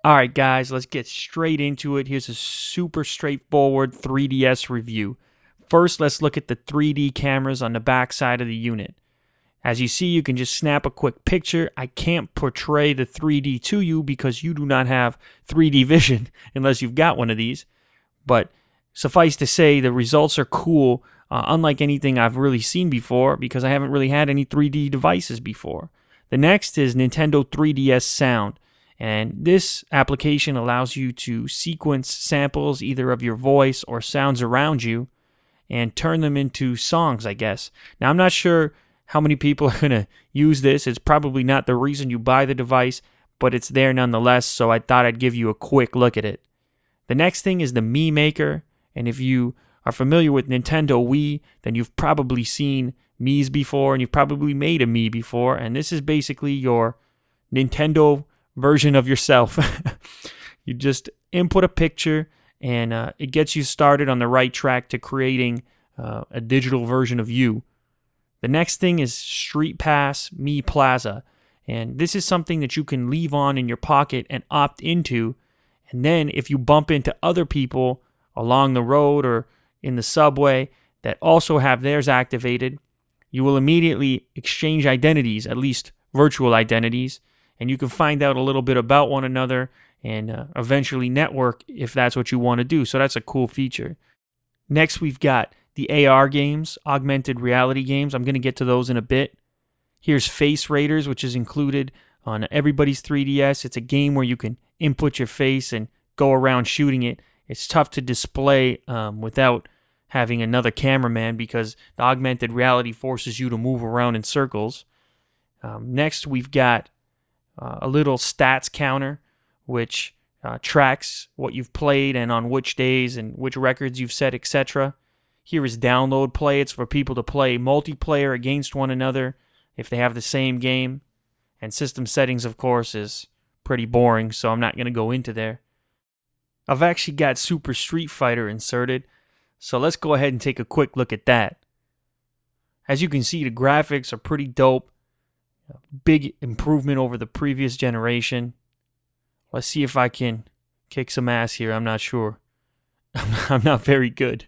Alright guys, let's get straight into it. Here's a super straightforward 3DS review. First, let's look at the 3D cameras on the back side of the unit. As you see, you can just snap a quick picture. I can't portray the 3D to you because you do not have 3D vision unless you've got one of these. But suffice to say, the results are cool, unlike anything I've really seen before because I haven't really had any 3D devices before. The next is Nintendo 3DS Sound. And this application allows you to sequence samples either of your voice or sounds around you and turn them into songs, I guess. Now, I'm not sure how many people are going to use this. It's probably not the reason you buy the device, but it's there nonetheless, so I thought I'd give you a quick look at it. The next thing is the Mii Maker, and if you are familiar with Nintendo Wii, then you've probably seen Mii's before, and you've probably made a Mii before, and this is basically your Nintendo version of yourself. You just input a picture and it gets you started on the right track to creating a digital version of you. The next thing is Street Pass Mii Plaza, and this is something that you can leave on in your pocket and opt into, and then if you bump into other people along the road or in the subway that also have theirs activated, you will immediately exchange identities, at least virtual identities, and you can find out a little bit about one another and eventually network if that's what you want to do. So that's a cool feature. Next, we've got the AR games, augmented reality games. I'm going to get to those in a bit. Here's Face Raiders, which is included on everybody's 3DS. It's a game where you can input your face and go around shooting it. It's tough to display without having another cameraman because the augmented reality forces you to move around in circles. Next, we've got a little stats counter, which tracks what you've played and on which days and which records you've set, etc. Here is Download Play. It's for people to play multiplayer against one another if they have the same game. And System Settings, of course, is pretty boring, so I'm not going to go into there. I've actually got Super Street Fighter inserted, so let's go ahead and take a quick look at that. As you can see, the graphics are pretty dope. Big improvement over the previous generation. Let's see if I can kick some ass here. I'm not sure. I'm not very good.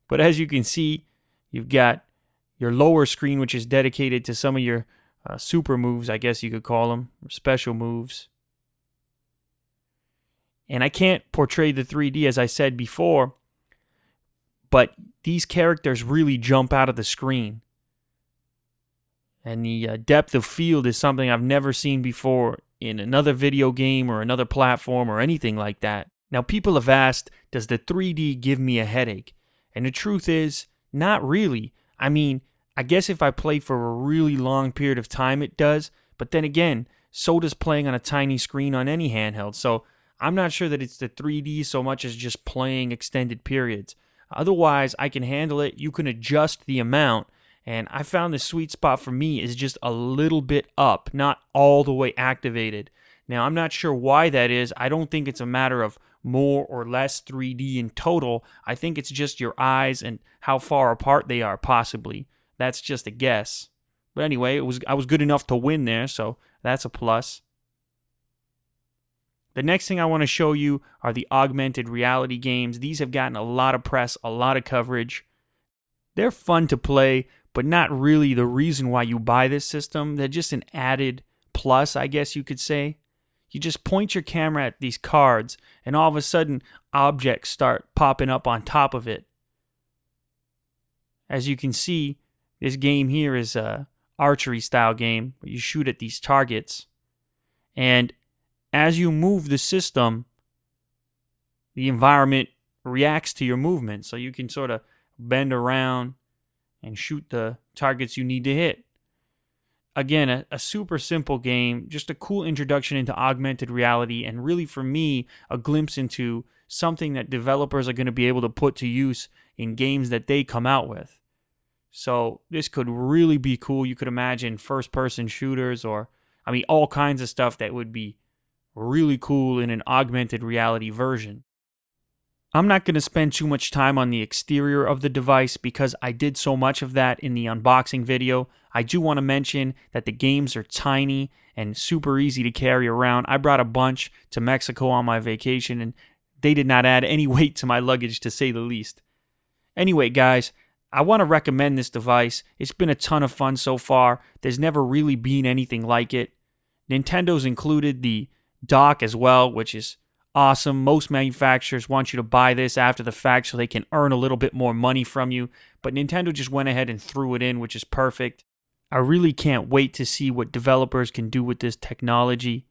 But as you can see, you've got your lower screen, which is dedicated to some of your super moves, I guess you could call them, or special moves. And I can't portray the 3D as I said before, but these characters really jump out of the screen. And the depth of field is something I've never seen before in another video game or another platform or anything like that. Now, people have asked, does the 3D give me a headache? And the truth is, not really. I mean, I guess if I play for a really long period of time, it does. But then again, so does playing on a tiny screen on any handheld. So I'm not sure that it's the 3D so much as just playing extended periods. Otherwise, I can handle it. You can adjust the amount. And I found the sweet spot for me is just a little bit up, not all the way activated. Now, I'm not sure why that is. I don't think it's a matter of more or less 3D in total. I think it's just your eyes and how far apart they are, possibly. That's just a guess. But anyway, I was good enough to win there, so that's a plus. The next thing I want to show you are the augmented reality games. These have gotten a lot of press, a lot of coverage. They're fun to play, but not really the reason why you buy this system. They're just an added plus, I guess you could say. You just point your camera at these cards, and all of a sudden, objects start popping up on top of it. As you can see, this game here is a archery style game where you shoot at these targets. And as you move the system, the environment reacts to your movement. So you can sort of bend around and shoot the targets you need to hit. Again, a super simple game, just a cool introduction into augmented reality, and really for me, a glimpse into something that developers are going to be able to put to use in games that they come out with. So this could really be cool. You could imagine first-person shooters or, all kinds of stuff that would be really cool in an augmented reality version. I'm not going to spend too much time on the exterior of the device because I did so much of that in the unboxing video. I do want to mention that the games are tiny and super easy to carry around. I brought a bunch to Mexico on my vacation and they did not add any weight to my luggage, to say the least. Anyway, guys, I want to recommend this device. It's been a ton of fun so far. There's never really been anything like it. Nintendo's included the dock as well, which is awesome. Most manufacturers want you to buy this after the fact so they can earn a little bit more money from you, but Nintendo just went ahead and threw it in, which is perfect. I really can't wait to see what developers can do with this technology.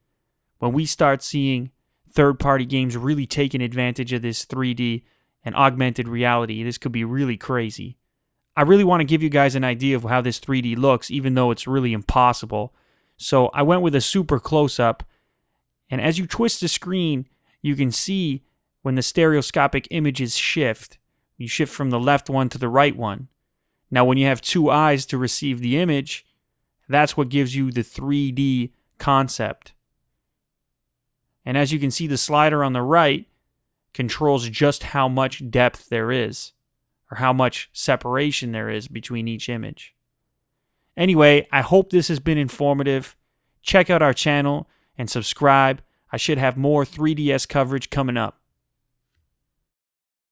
When we start seeing third-party games really taking advantage of this 3D and augmented reality, this could be really crazy. I really want to give you guys an idea of how this 3D looks, even though it's really impossible. So I went with a super close-up, and as you twist the screen, you can see when the stereoscopic images shift. You shift from the left one to the right one. Now, when you have two eyes to receive the image, that's what gives you the 3D concept. And as you can see, the slider on the right controls just how much depth there is, or how much separation there is between each image. Anyway, I hope this has been informative. Check out our channel and subscribe. I should have more 3DS coverage coming up.